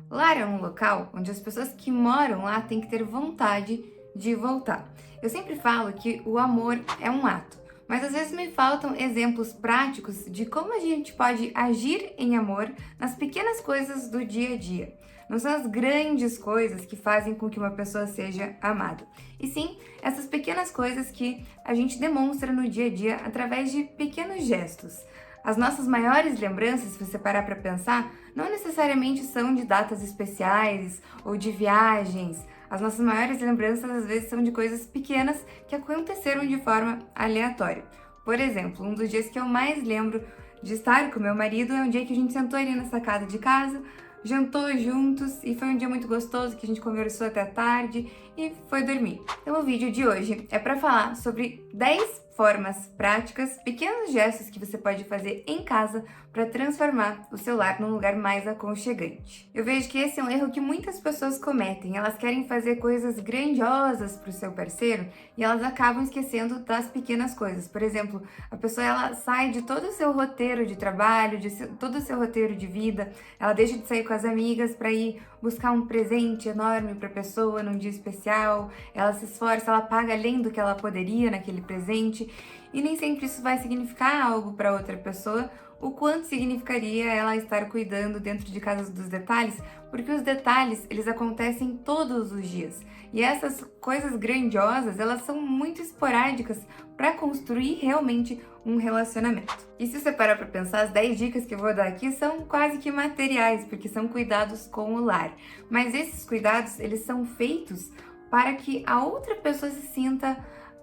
Lar é um local onde as pessoas que moram lá têm que ter vontade de voltar. Eu sempre falo que o amor é um ato, mas às vezes me faltam exemplos práticos de como a gente pode agir em amor nas pequenas coisas do dia a dia. Não são as grandes coisas que fazem com que uma pessoa seja amada, e sim essas pequenas coisas que a gente demonstra no dia a dia através de pequenos gestos. As nossas maiores lembranças, se você parar para pensar, não necessariamente são de datas especiais ou de viagens. As nossas maiores lembranças às vezes são de coisas pequenas que aconteceram de forma aleatória. Por exemplo, um dos dias que eu mais lembro de estar com meu marido é um dia que a gente sentou ali na sacada de casa, jantou juntos e foi um dia muito gostoso que a gente conversou até tarde e foi dormir. Então o vídeo de hoje é para falar sobre 10 formas práticas, pequenos gestos que você pode fazer em casa para transformar o seu lar num lugar mais aconchegante. Eu vejo que esse é um erro que muitas pessoas cometem. Elas querem fazer coisas grandiosas para o seu parceiro e elas acabam esquecendo das pequenas coisas. Por exemplo, a pessoa ela sai de todo o seu roteiro de trabalho, todo o seu roteiro de vida, ela deixa de sair com as amigas para ir buscar um presente enorme para a pessoa num dia especial, ela se esforça, ela paga além do que ela poderia naquele presente, e nem sempre isso vai significar algo para outra pessoa, o quanto significaria ela estar cuidando dentro de casa dos detalhes, porque os detalhes, eles acontecem todos os dias. E essas coisas grandiosas, elas são muito esporádicas para construir realmente um relacionamento. E se você parar para pensar, as 10 dicas que eu vou dar aqui são quase que materiais, porque são cuidados com o lar. Mas esses cuidados, eles são feitos para que a outra pessoa se sinta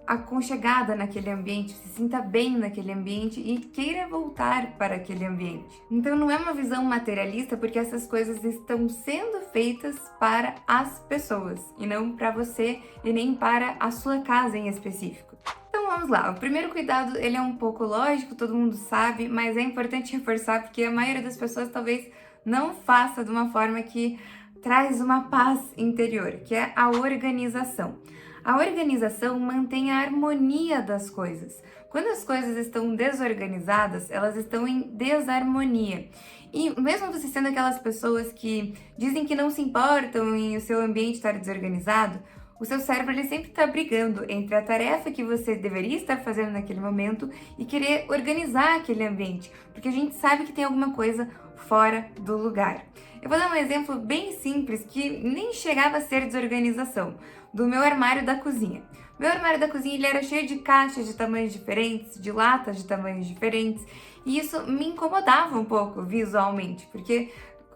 aconchegada naquele ambiente, se sinta bem naquele ambiente e queira voltar para aquele ambiente. Então não é uma visão materialista, porque essas coisas estão sendo feitas para as pessoas e não para você e nem para a sua casa em específico. Então vamos lá, o primeiro cuidado ele é um pouco lógico, todo mundo sabe, mas é importante reforçar porque a maioria das pessoas talvez não faça de uma forma que traz uma paz interior, que é a organização. A organização mantém a harmonia das coisas. Quando as coisas estão desorganizadas, elas estão em desarmonia. E mesmo você sendo aquelas pessoas que dizem que não se importam em o seu ambiente estar desorganizado, o seu cérebro ele sempre está brigando entre a tarefa que você deveria estar fazendo naquele momento e querer organizar aquele ambiente, porque a gente sabe que tem alguma coisa fora do lugar. Eu vou dar um exemplo bem simples que nem chegava a ser desorganização, do meu armário da cozinha. Meu armário da cozinha ele era cheio de caixas de tamanhos diferentes, de latas de tamanhos diferentes, e isso me incomodava um pouco visualmente, porque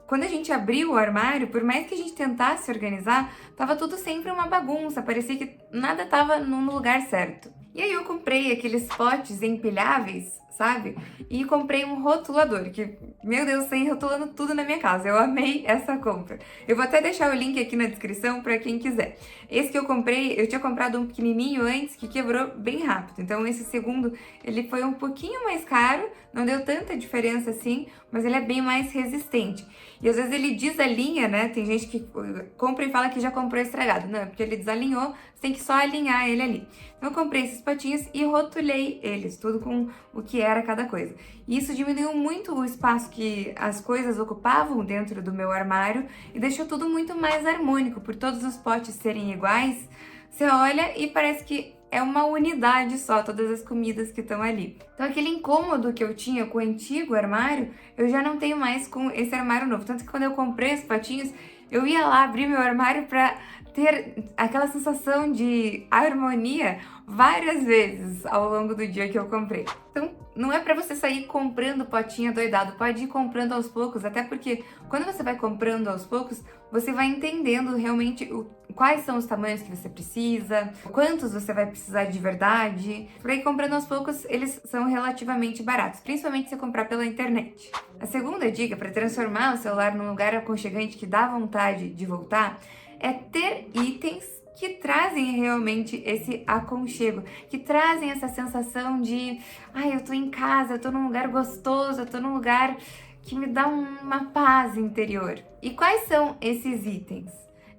quando a gente abriu o armário, por mais que a gente tentasse organizar, tava tudo sempre uma bagunça, parecia que nada tava no lugar certo. E aí eu comprei aqueles potes empilháveis, sabe? E comprei um rotulador, que, meu Deus, tem rotulando tudo na minha casa. Eu amei essa compra. Eu vou até deixar o link aqui na descrição para quem quiser. Esse que eu comprei, eu tinha comprado um pequenininho antes que quebrou bem rápido. Então esse segundo, ele foi um pouquinho mais caro, não deu tanta diferença assim, mas ele é bem mais resistente. E às vezes ele desalinha, né? Tem gente que compra e fala que já comprou estragado. Não, é porque ele desalinhou, você tem que só alinhar ele ali. Então eu comprei esses potinhos e rotulei eles, tudo com o que era cada coisa. E isso diminuiu muito o espaço que as coisas ocupavam dentro do meu armário e deixou tudo muito mais harmônico. Por todos os potes serem iguais, você olha e parece que é uma unidade só, todas as comidas que estão ali. Então aquele incômodo que eu tinha com o antigo armário, eu já não tenho mais com esse armário novo. Tanto que quando eu comprei os potinhos, eu ia lá abrir meu armário para ter aquela sensação de harmonia várias vezes ao longo do dia que eu comprei. Então, não é para você sair comprando potinho doidado, pode ir comprando aos poucos, até porque quando você vai comprando aos poucos, você vai entendendo realmente quais são os tamanhos que você precisa, quantos você vai precisar de verdade. Para ir comprando aos poucos, eles são relativamente baratos, principalmente se você comprar pela internet. A segunda dica para transformar o celular num lugar aconchegante que dá vontade de voltar é ter itens que trazem realmente esse aconchego, que trazem essa sensação de eu tô em casa, eu tô num lugar gostoso, eu tô num lugar que me dá uma paz interior. E quais são esses itens?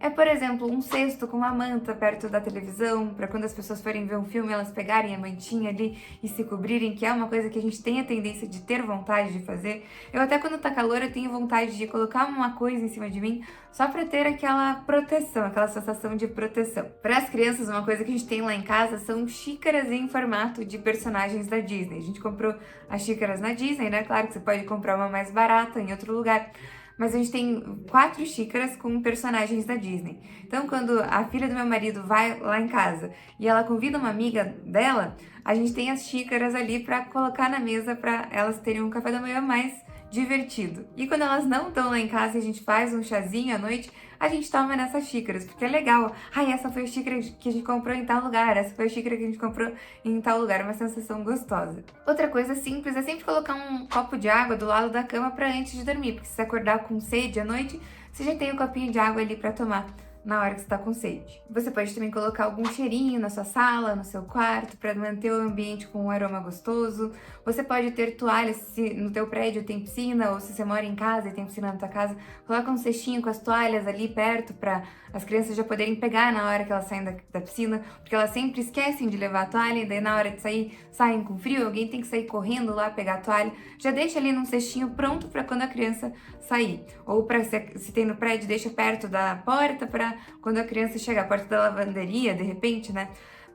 É, por exemplo, um cesto com uma manta perto da televisão, para quando as pessoas forem ver um filme, elas pegarem a mantinha ali e se cobrirem, que é uma coisa que a gente tem a tendência de ter vontade de fazer. Eu até quando tá calor, eu tenho vontade de colocar uma coisa em cima de mim, só para ter aquela proteção, aquela sensação de proteção. Para as crianças, uma coisa que a gente tem lá em casa são xícaras em formato de personagens da Disney. A gente comprou as xícaras na Disney, né? Claro que você pode comprar uma mais barata em outro lugar, mas a gente tem 4 xícaras com personagens da Disney. Então, quando a filha do meu marido vai lá em casa e ela convida uma amiga dela, a gente tem as xícaras ali para colocar na mesa para elas terem um café da manhã mais divertido. E quando elas não estão lá em casa e a gente faz um chazinho à noite, a gente toma nessas xícaras, porque é legal. Ai, essa foi a xícara que a gente comprou em tal lugar, essa foi a xícara que a gente comprou em tal lugar, é uma sensação gostosa. Outra coisa simples é sempre colocar um copo de água do lado da cama para antes de dormir, porque se você acordar com sede à noite, você já tem um copinho de água ali para tomar na hora que você está com sede. Você pode também colocar algum cheirinho na sua sala, no seu quarto, para manter o ambiente com um aroma gostoso. Você pode ter toalhas, se no teu prédio tem piscina, ou se você mora em casa e tem piscina na tua casa, coloca um cestinho com as toalhas ali perto para as crianças já poderem pegar na hora que elas saem da piscina, porque elas sempre esquecem de levar a toalha e daí na hora de sair, saem com frio, alguém tem que sair correndo lá pegar a toalha. Já deixa ali num cestinho pronto para quando a criança sair. Ou para se tem no prédio, deixa perto da porta para quando a criança chegar, a porta da lavanderia, de repente, né?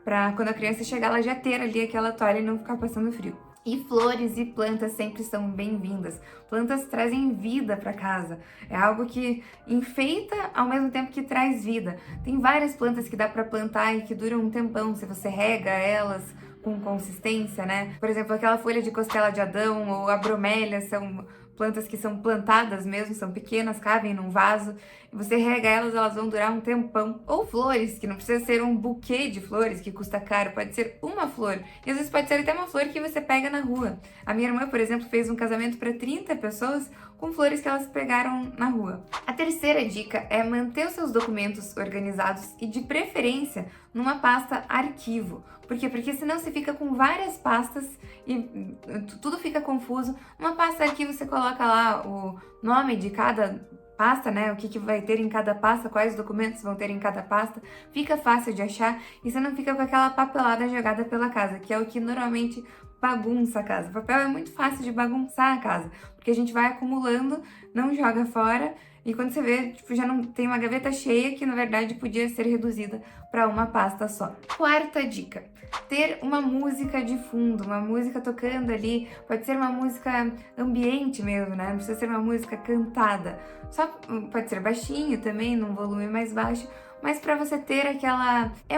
Pra quando a criança chegar, ela já ter ali aquela toalha e não ficar passando frio. E flores e plantas sempre são bem-vindas. Plantas trazem vida para casa. É algo que enfeita ao mesmo tempo que traz vida. Tem várias plantas que dá para plantar e que duram um tempão se você rega elas com consistência, né? Por exemplo, aquela folha de costela de Adão ou a bromélia são plantas que são plantadas mesmo, são pequenas, cabem num vaso, e você rega elas, elas vão durar um tempão. Ou flores, que não precisa ser um buquê de flores que custa caro, pode ser uma flor, e às vezes pode ser até uma flor que você pega na rua. A minha irmã, por exemplo, fez um casamento para 30 pessoas com flores que elas pegaram na rua. A terceira dica é manter os seus documentos organizados e, de preferência, numa pasta arquivo. Por quê? Porque senão você fica com várias pastas e tudo fica confuso. Numa pasta arquivo você coloca lá o nome de cada pasta, né? O que vai ter em cada pasta, quais documentos vão ter em cada pasta. Fica fácil de achar e você não fica com aquela papelada jogada pela casa, que é o que normalmente bagunça a casa. O papel é muito fácil de bagunçar a casa, porque a gente vai acumulando, não joga fora, e quando você vê, tipo, já não tem uma gaveta cheia que na verdade podia ser reduzida para uma pasta só. Quarta dica: ter uma música de fundo, uma música tocando ali, pode ser uma música ambiente mesmo, né? Não precisa ser uma música cantada. Só pode ser baixinho também, num volume mais baixo, mas para você ter aquela... é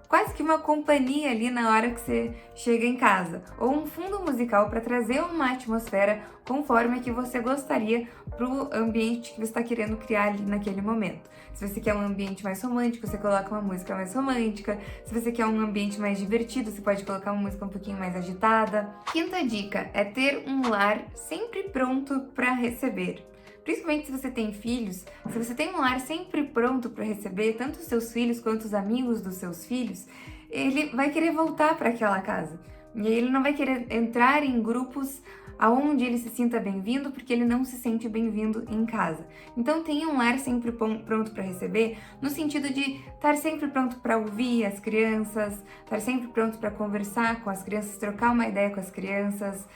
quase que uma companhia ali na hora que você chega em casa. Ou um fundo musical para trazer uma atmosfera conforme a que você gostaria pro ambiente que você está querendo criar ali naquele momento. Se você quer um ambiente mais romântico, você coloca uma música mais romântica. Se você quer um ambiente mais divertido, você pode colocar uma música um pouquinho mais agitada. Quinta dica é ter um lar sempre pronto para receber. Principalmente se você tem filhos, se você tem um lar sempre pronto para receber tanto os seus filhos quanto os amigos dos seus filhos, ele vai querer voltar para aquela casa. E aí ele não vai querer entrar em grupos aonde ele se sinta bem-vindo, porque ele não se sente bem-vindo em casa. Então tenha um lar sempre pronto para receber, no sentido de estar sempre pronto para ouvir as crianças, estar sempre pronto para conversar com as crianças, trocar uma ideia com as crianças.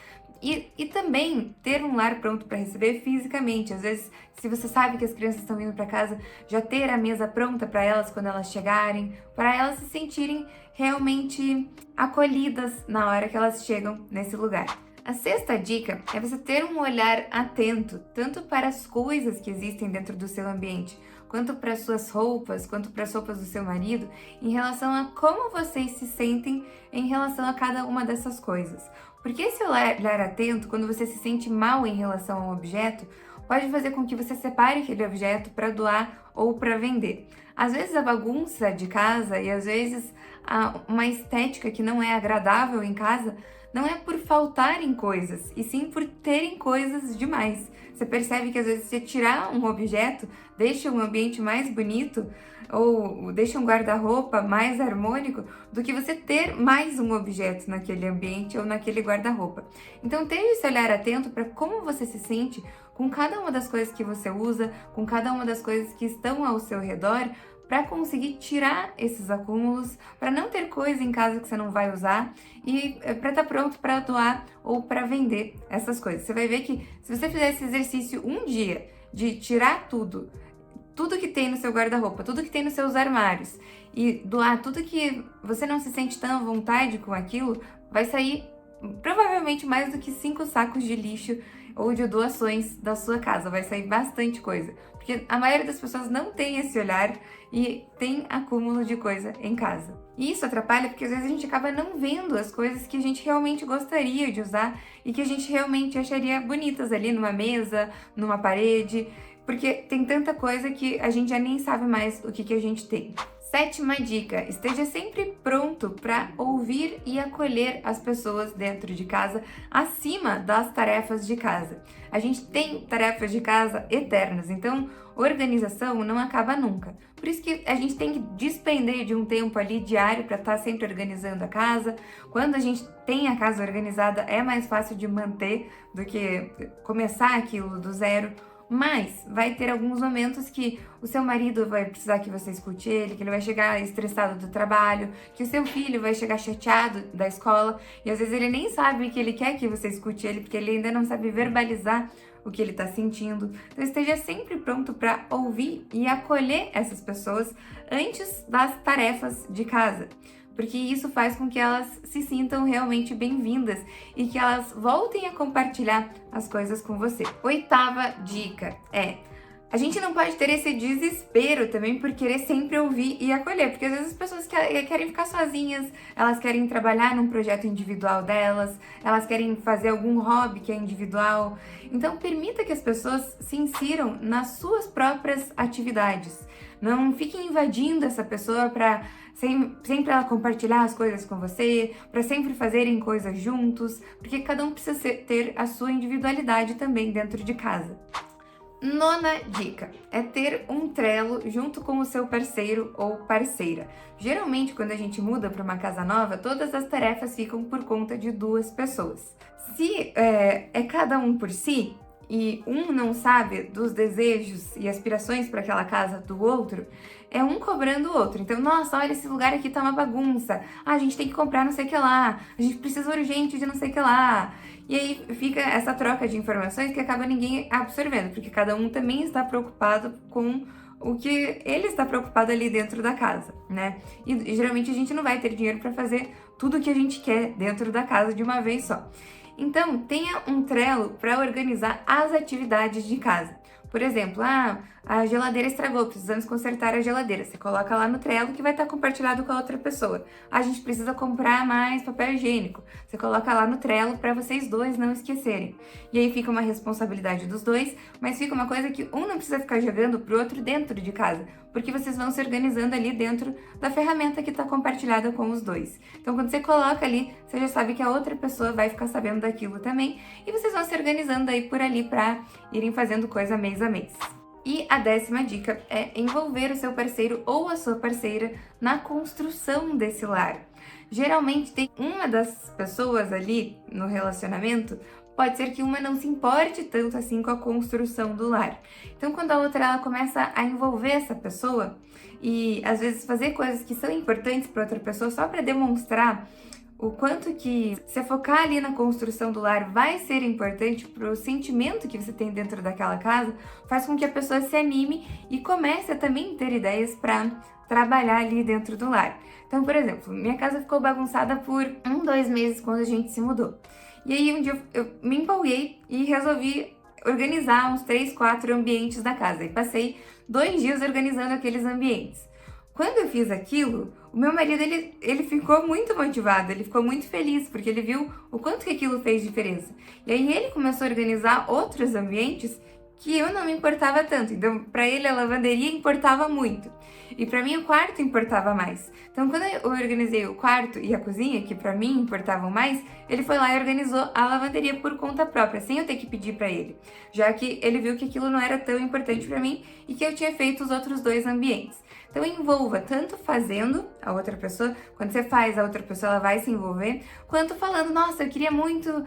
E também ter um lar pronto para receber fisicamente. Às vezes, se você sabe que as crianças estão vindo para casa, já ter a mesa pronta para elas quando elas chegarem, para elas se sentirem realmente acolhidas na hora que elas chegam nesse lugar. A sexta dica é você ter um olhar atento, tanto para as coisas que existem dentro do seu ambiente, quanto para as suas roupas, quanto para as roupas do seu marido, em relação a como vocês se sentem em relação a cada uma dessas coisas. Porque esse olhar atento, quando você se sente mal em relação ao objeto, pode fazer com que você separe aquele objeto para doar ou para vender. Às vezes a bagunça de casa e às vezes uma estética que não é agradável em casa não é por faltarem coisas, e sim por terem coisas demais. Você percebe que às vezes você tirar um objeto deixa um ambiente mais bonito ou deixa um guarda-roupa mais harmônico do que você ter mais um objeto naquele ambiente ou naquele guarda-roupa. Então tenha esse olhar atento para como você se sente com cada uma das coisas que você usa, com cada uma das coisas que estão ao seu redor, para conseguir tirar esses acúmulos, para não ter coisa em casa que você não vai usar e para estar pronto para doar ou para vender essas coisas. Você vai ver que se você fizer esse exercício um dia de tirar tudo que tem no seu guarda-roupa, tudo que tem nos seus armários e doar tudo que você não se sente tão à vontade com aquilo, vai sair provavelmente mais do que 5 sacos de lixo ou de doações da sua casa. Vai sair bastante coisa, porque a maioria das pessoas não tem esse olhar e tem acúmulo de coisa em casa. E isso atrapalha porque às vezes a gente acaba não vendo as coisas que a gente realmente gostaria de usar e que a gente realmente acharia bonitas ali numa mesa, numa parede, porque tem tanta coisa que a gente já nem sabe mais o que a gente tem. 7ª dica, esteja sempre pronto para ouvir e acolher as pessoas dentro de casa, acima das tarefas de casa. A gente tem tarefas de casa eternas, então organização não acaba nunca. Por isso que a gente tem que despender de um tempo ali diário para estar sempre organizando a casa. Quando a gente tem a casa organizada, é mais fácil de manter do que começar aquilo do zero. Mas vai ter alguns momentos que o seu marido vai precisar que você escute ele, que ele vai chegar estressado do trabalho, que o seu filho vai chegar chateado da escola e às vezes ele nem sabe que ele quer que você escute ele, porque ele ainda não sabe verbalizar o que ele está sentindo. Então esteja sempre pronto para ouvir e acolher essas pessoas antes das tarefas de casa, porque isso faz com que elas se sintam realmente bem-vindas e que elas voltem a compartilhar as coisas com você. 8ª dica é: a gente não pode ter esse desespero também por querer sempre ouvir e acolher, porque às vezes as pessoas querem ficar sozinhas, elas querem trabalhar num projeto individual delas, elas querem fazer algum hobby que é individual. Então permita que as pessoas se insiram nas suas próprias atividades. Não fique invadindo essa pessoa para sempre ela compartilhar as coisas com você, para sempre fazerem coisas juntos, porque cada um precisa ter a sua individualidade também dentro de casa. 9ª dica é ter um Trello junto com o seu parceiro ou parceira. Geralmente, quando a gente muda para uma casa nova, todas as tarefas ficam por conta de 2 pessoas. Se é cada um por si, e um não sabe dos desejos e aspirações para aquela casa do outro, é um cobrando o outro. Então, nossa, olha, esse lugar aqui tá uma bagunça. Ah, a gente tem que comprar não sei o que lá. A gente precisa urgente de não sei o que lá. E aí fica essa troca de informações que acaba ninguém absorvendo, porque cada um também está preocupado com o que ele está preocupado ali dentro da casa, né? E geralmente a gente não vai ter dinheiro para fazer tudo o que a gente quer dentro da casa de uma vez só. Então, tenha um Trello para organizar as atividades de casa. Por exemplo, a geladeira estragou, precisamos consertar a geladeira. Você coloca lá no Trello que vai estar compartilhado com a outra pessoa. A gente precisa comprar mais papel higiênico. Você coloca lá no Trello para vocês dois não esquecerem. E aí fica uma responsabilidade dos dois, mas fica uma coisa que um não precisa ficar jogando pro outro dentro de casa, porque vocês vão se organizando ali dentro da ferramenta que está compartilhada com os dois. Então, quando você coloca ali, você já sabe que a outra pessoa vai ficar sabendo daquilo também, e vocês vão se organizando aí por ali para irem fazendo coisa mês a mês. E a 10ª dica é envolver o seu parceiro ou a sua parceira na construção desse lar. Geralmente tem uma das pessoas ali no relacionamento, pode ser que uma não se importe tanto assim com a construção do lar. Então, quando a outra ela começa a envolver essa pessoa e às vezes fazer coisas que são importantes para outra pessoa só para demonstrar o quanto que se focar ali na construção do lar vai ser importante para o sentimento que você tem dentro daquela casa, faz com que a pessoa se anime e comece a também ter ideias para trabalhar ali dentro do lar. Então, por exemplo, minha casa ficou bagunçada por 2 meses quando a gente se mudou. E aí um dia eu me empolguei e resolvi organizar uns 3, 4 ambientes da casa. E passei 2 dias organizando aqueles ambientes. Quando eu fiz aquilo, o meu marido ele ficou muito motivado, ele ficou muito feliz, porque ele viu o quanto que aquilo fez diferença. E aí ele começou a organizar outros ambientes que eu não me importava tanto. Então, para ele a lavanderia importava muito. E para mim o quarto importava mais. Então, quando eu organizei o quarto e a cozinha, que para mim importavam mais, ele foi lá e organizou a lavanderia por conta própria, sem eu ter que pedir para ele, já que ele viu que aquilo não era tão importante para mim e que eu tinha feito os outros 2 ambientes. Então, envolva tanto fazendo a outra pessoa, quando você faz, a outra pessoa ela vai se envolver, quanto falando, nossa, eu queria muito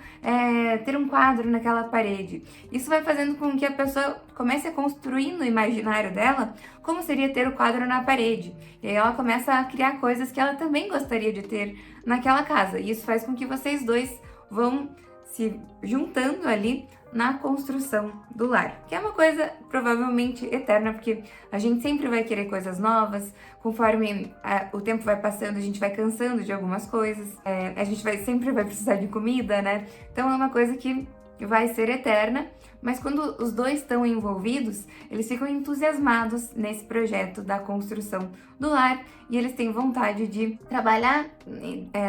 ter um quadro naquela parede. Isso vai fazendo com que a pessoa comece a construir no imaginário dela como seria ter o quadro na parede. E aí ela começa a criar coisas que ela também gostaria de ter naquela casa. E isso faz com que vocês dois vão se juntando ali na construção do lar, que é uma coisa provavelmente eterna, porque a gente sempre vai querer coisas novas, conforme o tempo vai passando, a gente vai cansando de algumas coisas, a gente sempre vai precisar de comida, né? Então é uma coisa que vai ser eterna, mas quando os dois estão envolvidos, eles ficam entusiasmados nesse projeto da construção do lar e eles têm vontade de trabalhar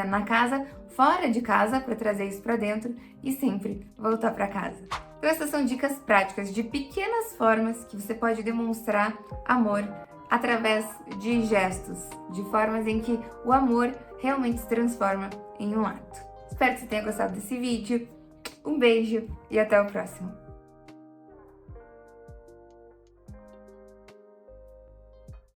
na casa, fora de casa, para trazer isso para dentro e sempre voltar para casa. Então essas são dicas práticas de pequenas formas que você pode demonstrar amor através de gestos, de formas em que o amor realmente se transforma em um ato. Espero que você tenha gostado desse vídeo. Um beijo e até o próximo!